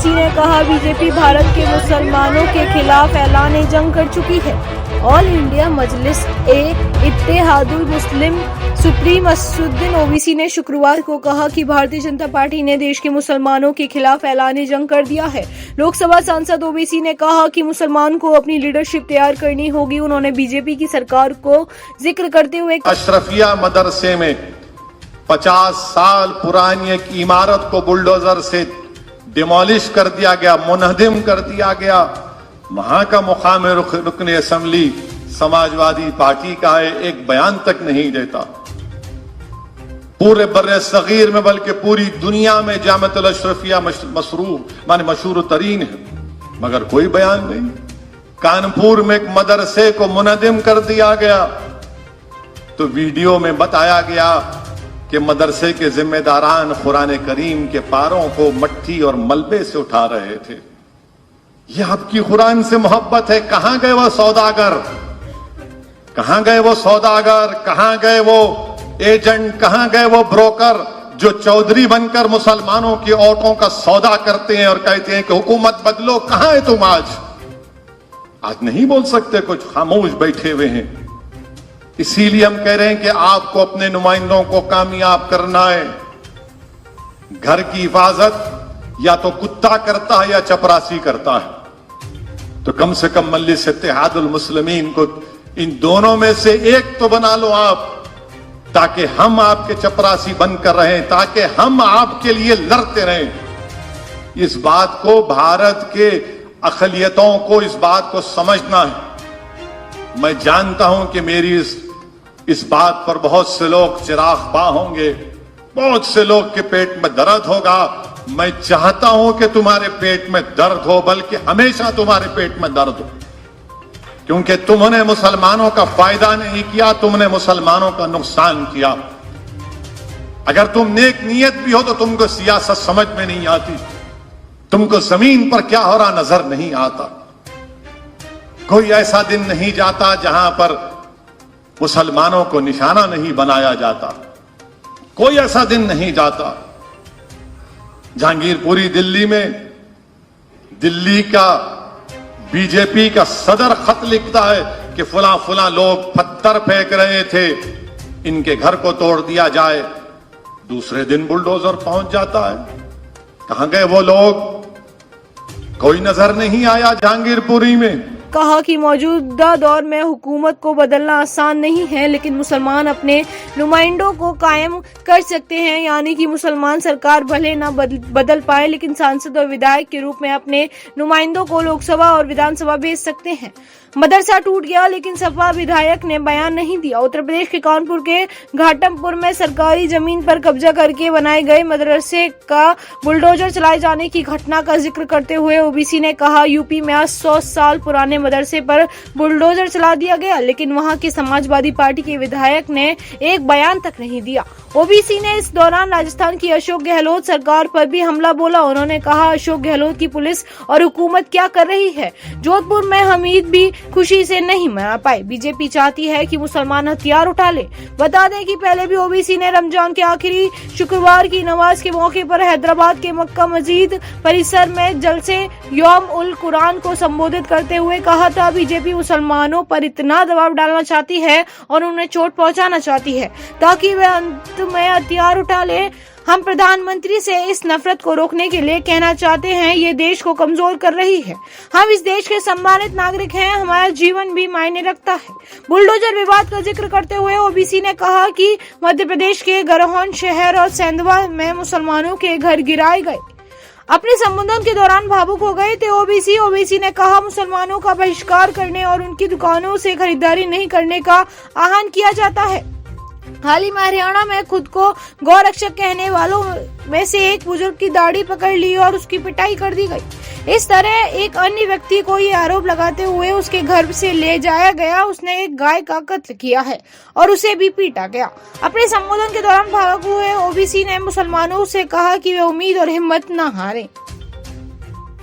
OBC ने कहा, BJP Bharat के मुसलमानों के खिलाफ ऐलान जंग कर चुकी है। ऑल इंडिया मजलिस इत्तेहादुल मुस्लिम सुप्रीम असदुद्दीन ओवैसी ने शुक्रवार को कहा कि भारतीय जनता पार्टी ने देश के मुसलमानों के खिलाफ ऐलान जंग कर दिया है। लोकसभा सांसद ओवैसी ने कहा कि मुसलमान को अपनी लीडरशिप तैयार करनी होगी। उन्होंने बीजेपी की सरकार को जिक्र करते हुए अशरफिया मदरसे में 50 साल पुरानी एक इमारत को बुलडोजर से डिमोलिश कर दिया गया, मुनहदिम कर दिया गया। वहां का मुकाम रुकन असेंबली समाजवादी पार्टी का है, एक बयान तक नहीं देता। पूरे बर्रे सगीर में बल्कि पूरी दुनिया में जामिअतुल अशरफिया मशहूर तरीन है, मगर कोई बयान नहीं। कानपुर में एक मदरसे को मुनहदिम कर दिया गया तो वीडियो में बताया गया कि मदरसे के जिम्मेदारान कुरान करीम के पारों को मट्टी और मलबे से उठा रहे थे। यह आपकी कुरान से मोहब्बत है। कहां गए वो सौदागर, कहां गए वो सौदागर, कहां गए वो एजेंट, कहां गए वो ब्रोकर जो चौधरी बनकर मुसलमानों की औरतों का सौदा करते हैं और कहते हैं कि हुकूमत बदलो। कहां है तुम आज नहीं बोल सकते, कुछ खामोश बैठे हुए हैं। इसीलिए हम कह रहे हैं कि आपको अपने नुमाइंदों को कामयाब करना है। घर की हिफाजत या तो कुत्ता करता है या चपरासी करता है, तो कम से कम मजलिस इत्तेहादुल मुस्लिमीन को इन दोनों में से एक तो बना लो आप, ताकि हम आपके चपरासी बनकर रहें, ताकि हम आपके लिए लड़ते रहें। इस बात को भारत के अक़लियतों को इस बात को समझना है। मैं जानता हूं कि मेरी इस बात पर बहुत से लोग चिराग पा होंगे, बहुत से लोग के पेट में दर्द होगा। मैं चाहता हूं कि तुम्हारे पेट में दर्द हो, बल्कि हमेशा तुम्हारे पेट में दर्द हो, क्योंकि तुमने मुसलमानों का फायदा नहीं किया, तुमने मुसलमानों का नुकसान किया। अगर तुम नेक नियत भी हो तो तुमको सियासत समझ में नहीं आती, तुमको जमीन पर क्या हो रहा नजर नहीं आता। कोई ऐसा दिन नहीं जाता जहां पर मुसलमानों को निशाना नहीं बनाया जाता, कोई ऐसा दिन नहीं जाता। जहांगीरपुरी दिल्ली में दिल्ली का बीजेपी का सदर खत लिखता है कि फुला फुला लोग पत्थर फेंक रहे थे, इनके घर को तोड़ दिया जाए। दूसरे दिन बुलडोजर पहुंच जाता है। कहां गए वो लोग? कोई नजर नहीं आया जहांगीरपुरी में। कहा कि मौजूदा दौर में हुकूमत को बदलना आसान नहीं है, लेकिन मुसलमान अपने नुमाइंदों को कायम कर सकते हैं। यानी कि मुसलमान सरकार भले ना बदल पाए, लेकिन सांसद और विधायक के रूप में अपने नुमाइंदों को लोकसभा और विधानसभा भेज सकते हैं। मदरसा टूट गया, लेकिन सपा विधायक ने बयान नहीं दिया। उत्तर प्रदेश के कानपुर के घाटमपुर में सरकारी जमीन पर कब्जा करके बनाए गए मदरसे का बुलडोजर चलाए जाने की घटना का जिक्र करते हुए ओबीसी ने कहा, यूपी में आज 100 साल पुराने मदरसे पर बुलडोजर चला दिया गया, लेकिन वहां के समाजवादी पार्टी के विधायक ने एक बयान तक नहीं दिया। ओबीसी ने इस दौरान राजस्थान की अशोक गहलोत सरकार पर भी हमला बोला। उन्होंने कहा, अशोक गहलोत की पुलिस और हुकूमत क्या कर रही है। जोधपुर में हमीद भी खुशी से नहीं मना पाए। बीजेपी चाहती है कि मुसलमान हथियार उठा ले। बता दें कि पहले भी ओबीसी ने रमजान के आखिरी शुक्रवार की नमाज के मौके पर हैदराबाद के मक्का मस्जिद परिसर में जलसे यौम उल कुरान को संबोधित करते हुए कहा था, बीजेपी मुसलमानों पर इतना दबाव डालना चाहती है और उन्हें चोट पहुंचाना चाहती है ताकि वे अंत में हथियार उठा ले। हम प्रधानमंत्री से इस नफरत को रोकने के लिए कहना चाहते हैं, ये देश को कमजोर कर रही है। हम इस देश के सम्मानित नागरिक हैं, हमारा जीवन भी मायने रखता है। बुलडोजर विवाद का जिक्र करते हुए ओबीसी ने कहा कि मध्य प्रदेश के गरहौन शहर और सेंधवा में मुसलमानों के घर गिराए गए। अपने संबोधन के दौरान भावुक हो गए थे ओबीसी ने कहा, मुसलमानों का बहिष्कार करने और उनकी दुकानों से खरीदारी नहीं करने का आह्वान किया जाता है। हाल ही में हरियाणा में खुद को गौरक्षक कहने वालों में से एक बुजुर्ग की दाढ़ी पकड़ ली और उसकी पिटाई कर दी गई। इस तरह एक अन्य व्यक्ति को ये आरोप लगाते हुए उसके घर से ले जाया गया। उसने एक गाय का कत्ल किया है और उसे भी पीटा गया। अपने संबोधन के दौरान भावुक हुए ओबीसी ने मुसलमानों से कहा कि वे उम्मीद और हिम्मत न हारें।